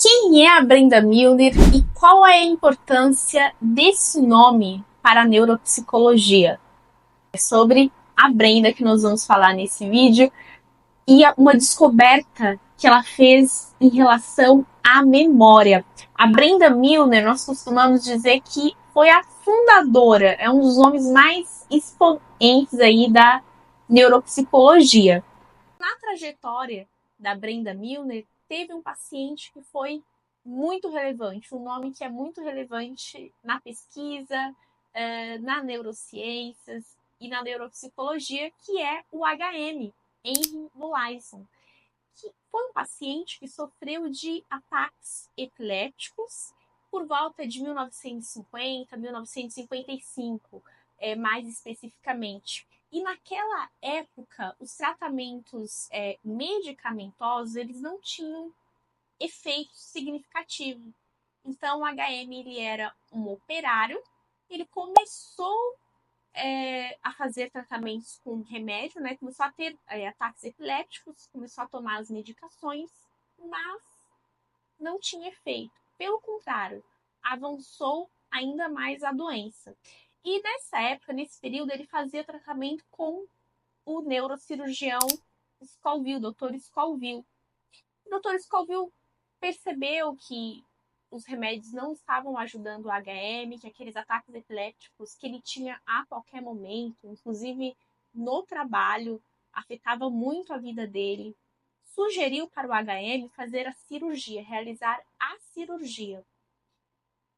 Quem é a Brenda Milner e qual é a importância desse nome para a neuropsicologia? É sobre a Brenda que nós vamos falar nesse vídeo e uma descoberta que ela fez em relação à memória. A Brenda Milner, nós costumamos dizer que foi a fundadora, é um dos nomes mais expoentes aí da neuropsicologia. Na trajetória da Brenda Milner, teve um paciente que foi muito relevante, um nome que é muito relevante na pesquisa, na neurociências e na neuropsicologia, que é o HM, Henry Molaison, que foi um paciente que sofreu de ataques epiléticos por volta de 1950, 1955, mais especificamente. E naquela época, os tratamentos medicamentosos eles não tinham efeito significativo. Então, o HM ele era um operário, ele começou a fazer tratamentos com remédio, né? Começou a ter ataques epiléticos, começou a tomar as medicações, mas não tinha efeito. Pelo contrário, avançou ainda mais a doença. E nessa época, nesse período, ele fazia tratamento com o neurocirurgião Scoville, Dr. Scoville. O Dr. Scoville percebeu que os remédios não estavam ajudando o HM, que aqueles ataques epilépticos que ele tinha a qualquer momento, inclusive no trabalho, afetava muito a vida dele. Sugeriu para o HM fazer a cirurgia, realizar a cirurgia,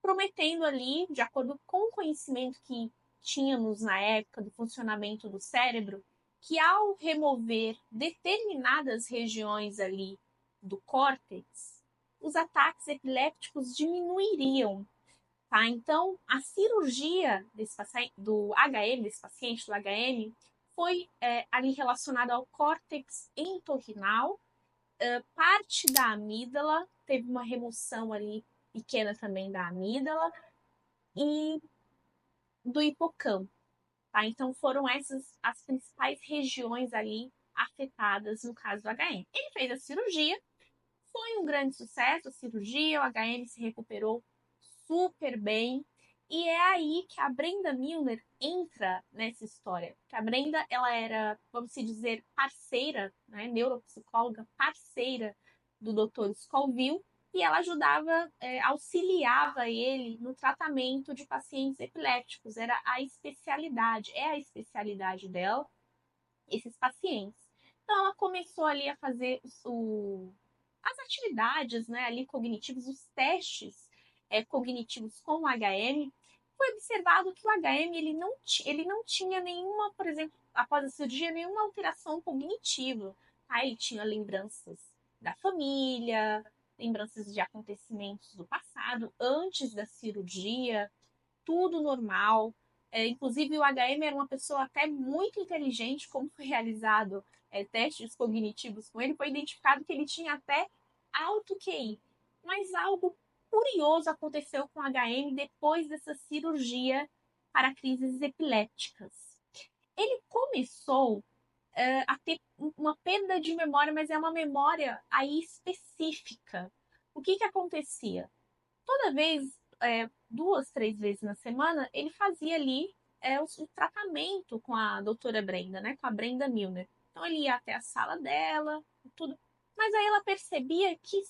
prometendo ali, de acordo com o conhecimento que tínhamos na época do funcionamento do cérebro, que ao remover determinadas regiões ali do córtex, os ataques epilépticos diminuiriam. Tá? Então, a cirurgia desse paciente, do HM, desse paciente do HM, foi ali relacionada ao córtex entorrinal, parte da amígdala, teve uma remoção ali pequena também da amígdala e do hipocampo. Tá? Então, foram essas as principais regiões ali afetadas no caso do HM. Ele fez a cirurgia, foi um grande sucesso a cirurgia, o HM se recuperou super bem. E é aí que a Brenda Milner entra nessa história. Que a Brenda, ela era, vamos dizer, parceira, né, neuropsicóloga, parceira do Dr. Scoville, e ela ajudava, auxiliava ele no tratamento de pacientes epilépticos. Era a especialidade, é a especialidade dela, esses pacientes. Então ela começou ali a fazer as atividades, né, ali cognitivas, os testes cognitivos com o HM. Foi observado que o HM ele não tinha nenhuma, por exemplo, após a cirurgia, nenhuma alteração cognitiva. Tá? Ele tinha lembranças da família, lembranças de acontecimentos do passado, antes da cirurgia, tudo normal. Inclusive, o HM era uma pessoa até muito inteligente, como foi realizado testes cognitivos com ele, foi identificado que ele tinha até alto QI. Mas algo curioso aconteceu com o HM depois dessa cirurgia para crises epilépticas. Ele começou a ter uma perda de memória, mas é uma memória aí específica. O que acontecia? Toda vez, duas, três vezes na semana, ele fazia ali o tratamento com a doutora Brenda, né? Com a Brenda Milner. Então ele ia até a sala dela, tudo. Mas aí ela percebia que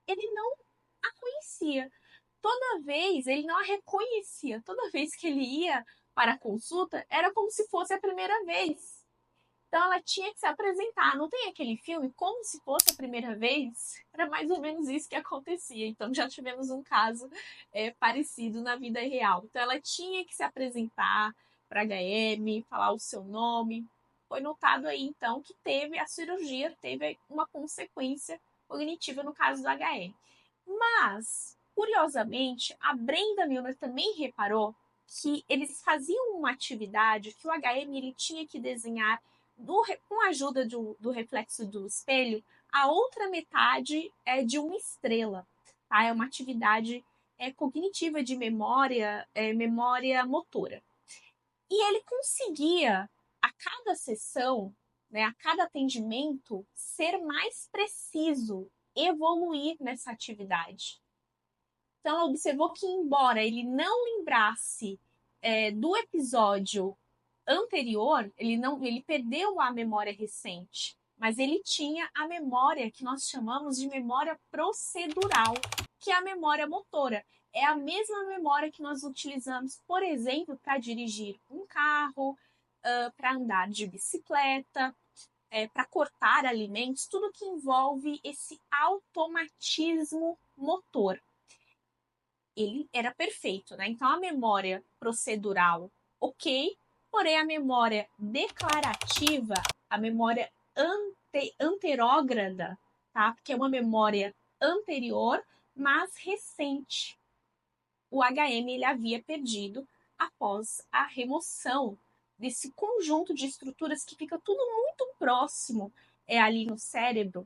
ele não a conhecia. Toda vez, ele não a reconhecia. Toda vez que ele ia para a consulta, era como se fosse a primeira vez. Então ela tinha que se apresentar. Não tem aquele filme Como se fosse a primeira vez? Era mais ou menos isso que acontecia. Então já tivemos um caso parecido na vida real. Então ela tinha que se apresentar para HM, falar o seu nome. Foi notado aí então que teve a cirurgia, teve uma consequência cognitiva no caso do HM. Mas, curiosamente, a Brenda Milner também reparou que eles faziam uma atividade que o HM ele tinha que desenhar com a ajuda do reflexo do espelho, a outra metade é de uma estrela. Tá? É uma atividade cognitiva de memória, memória motora. E ele conseguia, a cada sessão, né, a cada atendimento, ser mais preciso evoluir nessa atividade. Então, ela observou que, embora ele não lembrasse do episódio anterior, ele perdeu a memória recente, mas ele tinha a memória que nós chamamos de memória procedural, que é a memória motora. É a mesma memória que nós utilizamos, por exemplo, para dirigir um carro, para andar de bicicleta, para cortar alimentos, tudo que envolve esse automatismo motor. Ele era perfeito, né? Então a memória procedural, ok, porém a memória declarativa, a memória anterógrada, tá? Porque é uma memória anterior, mas recente. O HM ele havia perdido após a remoção desse conjunto de estruturas que fica tudo muito próximo ali no cérebro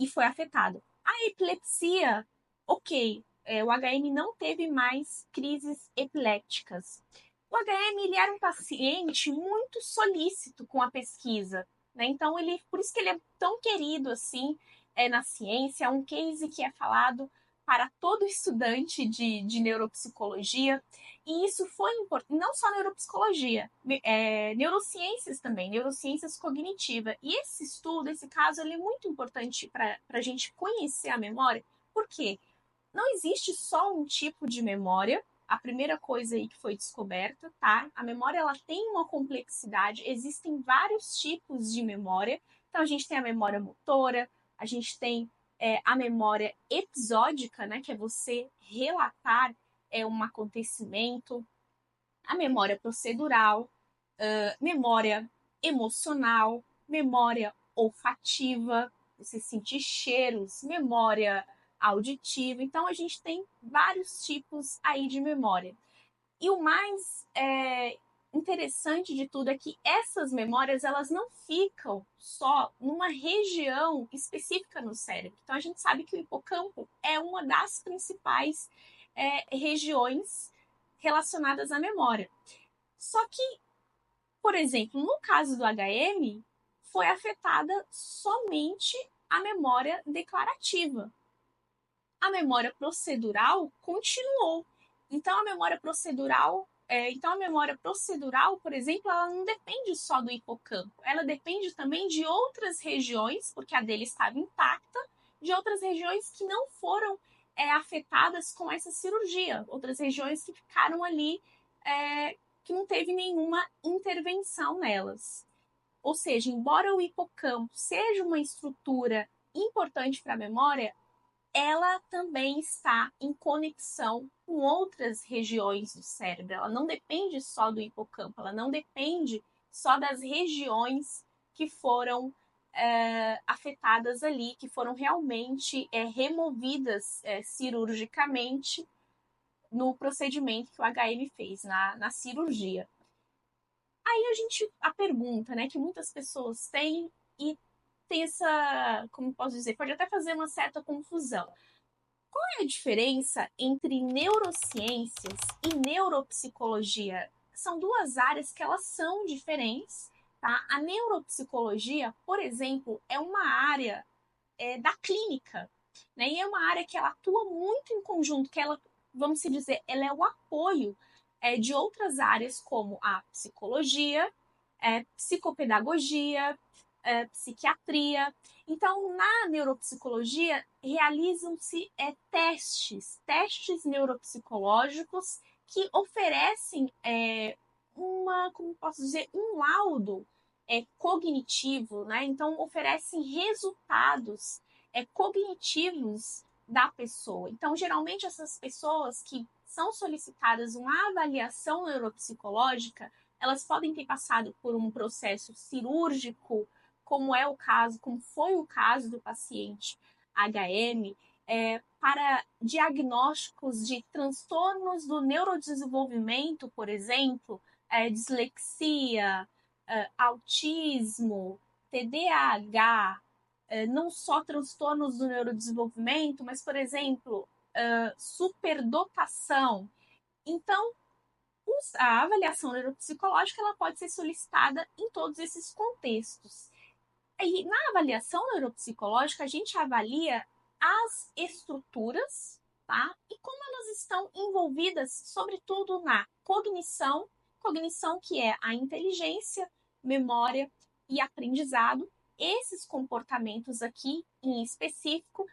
e foi afetado. A epilepsia, ok, o HM não teve mais crises epilépticas. O HM ele era um paciente muito solícito com a pesquisa, né? Então por isso que ele é tão querido assim na ciência. É um case que é falado para todo estudante de neuropsicologia, e isso foi importante, não só neuropsicologia, neurociências também, neurociências cognitivas. E esse estudo, esse caso, ele é muito importante para a gente conhecer a memória, porque não existe só um tipo de memória, a primeira coisa aí que foi descoberta, tá? A memória, ela tem uma complexidade, existem vários tipos de memória. Então, a gente tem a memória motora, a gente tem a memória episódica, né? Que é você relatar um acontecimento. A memória procedural, memória emocional, memória olfativa, você sentir cheiros, memória auditiva. Então, a gente tem vários tipos aí de memória. E o mais interessante de tudo é que essas memórias, elas não ficam só numa região específica no cérebro. Então, a gente sabe que o hipocampo é uma das principais regiões relacionadas à memória. Só que, por exemplo, no caso do HM, foi afetada somente a memória declarativa. A memória procedural continuou. Então, a memória procedural, por exemplo, ela não depende só do hipocampo. Ela depende também de outras regiões, porque a dele estava intacta, de outras regiões que não foram afetadas com essa cirurgia. Outras regiões que ficaram ali, que não teve nenhuma intervenção nelas. Ou seja, embora o hipocampo seja uma estrutura importante para a memória, ela também está em conexão com outras regiões do cérebro. Ela não depende só do hipocampo, ela não depende só das regiões que foram afetadas ali, que foram realmente removidas cirurgicamente no procedimento que o HM fez, na cirurgia. Aí a pergunta, né, que muitas pessoas têm e tem essa, como posso dizer, pode até fazer uma certa confusão. Qual é a diferença entre neurociências e neuropsicologia? São duas áreas que elas são diferentes, tá? A neuropsicologia, por exemplo, é uma área da clínica, né? E é uma área que ela atua muito em conjunto, que ela, vamos dizer, ela é o apoio de outras áreas como a psicologia, psicopedagogia, psiquiatria. Então, na neuropsicologia, realizam-se testes neuropsicológicos que oferecem como posso dizer, um laudo cognitivo, né? Então, oferecem resultados cognitivos da pessoa. Então, geralmente, essas pessoas que são solicitadas uma avaliação neuropsicológica, elas podem ter passado por um processo cirúrgico, como foi o caso do paciente HM, para diagnósticos de transtornos do neurodesenvolvimento, por exemplo, dislexia, autismo, TDAH, não só transtornos do neurodesenvolvimento, mas, por exemplo, superdotação. Então, a avaliação neuropsicológica ela pode ser solicitada em todos esses contextos. E na avaliação neuropsicológica, a gente avalia as estruturas, tá? E como elas estão envolvidas, sobretudo na cognição, cognição que é a inteligência, memória e aprendizado, esses comportamentos aqui em específico,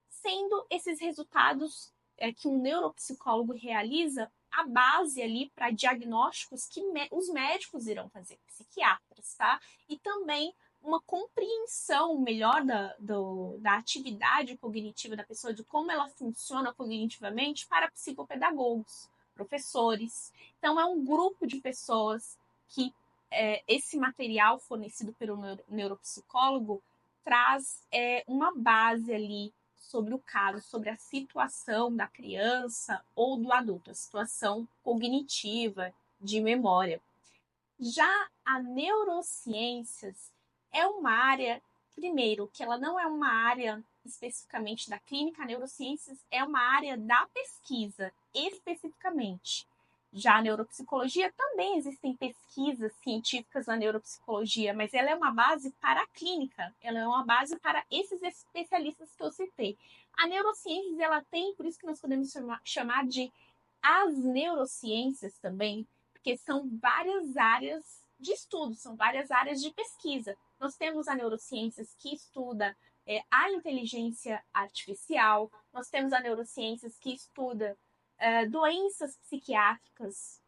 sendo esses resultados que um neuropsicólogo realiza a base ali para diagnósticos que os médicos irão fazer, psiquiatras, tá? E também uma compreensão melhor da atividade cognitiva da pessoa, de como ela funciona cognitivamente para psicopedagogos, professores. Então, é um grupo de pessoas que esse material fornecido pelo neuropsicólogo traz uma base ali sobre o caso, sobre a situação da criança ou do adulto, a situação cognitiva, de memória. Já a neurociências é uma área, primeiro, que ela não é uma área especificamente da clínica, a neurociências é uma área da pesquisa, especificamente. Já a neuropsicologia, também existem pesquisas científicas na neuropsicologia, mas ela é uma base para a clínica, ela é uma base para esses especialistas que eu citei. A neurociências, ela tem, por isso que nós podemos chamar de as neurociências também, porque são várias áreas de estudo, são várias áreas de pesquisa. Nós temos a neurociências que estuda a inteligência artificial, nós temos a neurociências que estuda doenças psiquiátricas,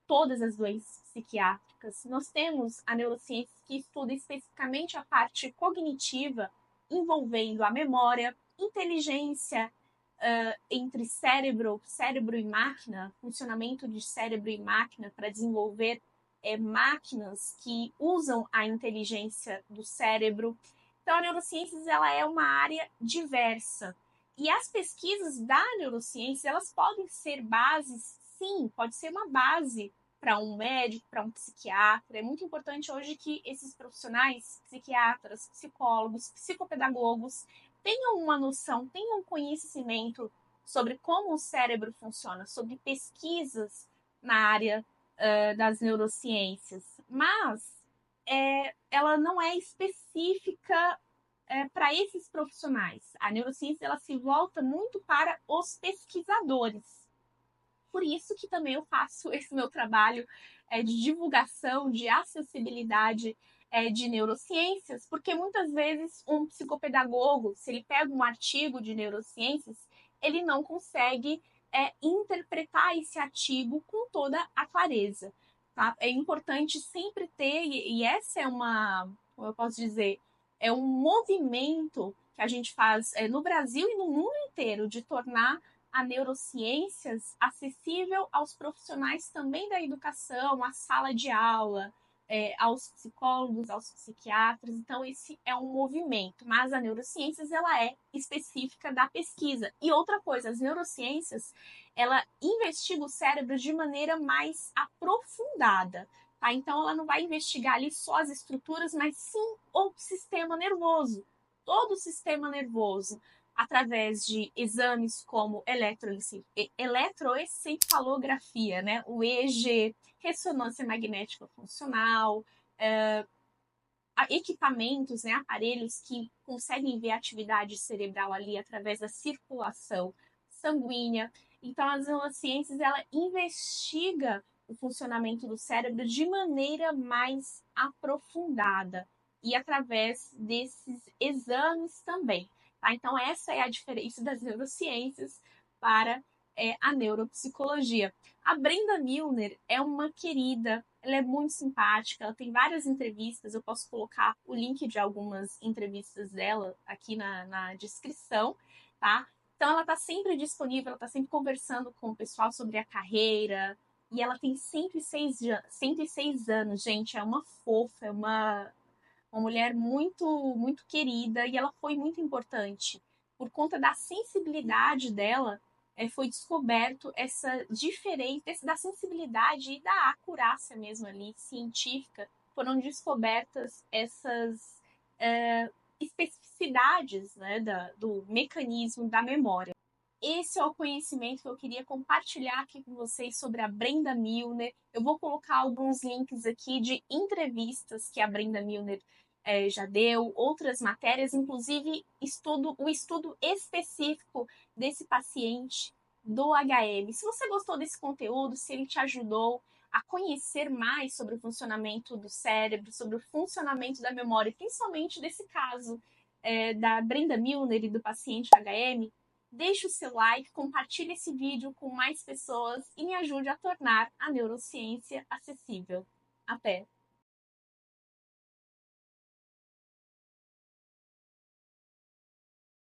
todas as doenças psiquiátricas. Nós temos a neurociência que estuda especificamente a parte cognitiva, envolvendo a memória, inteligência entre cérebro e máquina, funcionamento de cérebro e máquina para desenvolver máquinas que usam a inteligência do cérebro. Então, a neurociências ela é uma área diversa. E as pesquisas da neurociência, elas podem ser bases, sim, pode ser uma base para um médico, para um psiquiatra. É muito importante hoje que esses profissionais, psiquiatras, psicólogos, psicopedagogos, tenham uma noção, tenham um conhecimento sobre como o cérebro funciona, sobre pesquisas na área das neurociências. Mas ela não é específica para esses profissionais. A neurociência ela se volta muito para os pesquisadores. Por isso que também eu faço esse meu trabalho de divulgação, de acessibilidade de neurociências, porque muitas vezes um psicopedagogo, se ele pega um artigo de neurociências, ele não consegue interpretar esse artigo com toda a clareza. Tá? É importante sempre ter, e essa é uma, como eu posso dizer, é um movimento que a gente faz no Brasil e no mundo inteiro de tornar a neurociências acessível aos profissionais também da educação, à sala de aula, aos psicólogos, aos psiquiatras. Então, esse é um movimento, mas a neurociências ela é específica da pesquisa. E outra coisa, as neurociências, ela investiga o cérebro de maneira mais aprofundada. Tá? Então, ela não vai investigar ali só as estruturas, mas sim o sistema nervoso, todo o sistema nervoso, através de exames como eletroencefalografia, né? O EEG, ressonância magnética funcional, equipamentos, né? Aparelhos que conseguem ver a atividade cerebral ali através da circulação sanguínea. Então, as neurociências, ela investiga o funcionamento do cérebro de maneira mais aprofundada e através desses exames também. Tá? Então, essa é a diferença das neurociências para a neuropsicologia. A Brenda Milner é uma querida, ela é muito simpática, ela tem várias entrevistas, eu posso colocar o link de algumas entrevistas dela aqui na descrição, tá? Então, ela está sempre disponível, ela está sempre conversando com o pessoal sobre a carreira, e ela tem 106 anos, gente, é uma fofa, é uma mulher muito, muito querida e ela foi muito importante. Por conta da sensibilidade dela, foi descoberto essa diferença da sensibilidade e da acurácia mesmo ali, científica, foram descobertas essas especificidades, né, do mecanismo da memória. Esse é o conhecimento que eu queria compartilhar aqui com vocês sobre a Brenda Milner. Eu vou colocar alguns links aqui de entrevistas que a Brenda Milner já deu, outras matérias, inclusive o estudo específico desse paciente do HM. Se você gostou desse conteúdo, se ele te ajudou a conhecer mais sobre o funcionamento do cérebro, sobre o funcionamento da memória, principalmente desse caso da Brenda Milner e do paciente HM, deixe o seu like, compartilhe esse vídeo com mais pessoas e me ajude a tornar a neurociência acessível. Até!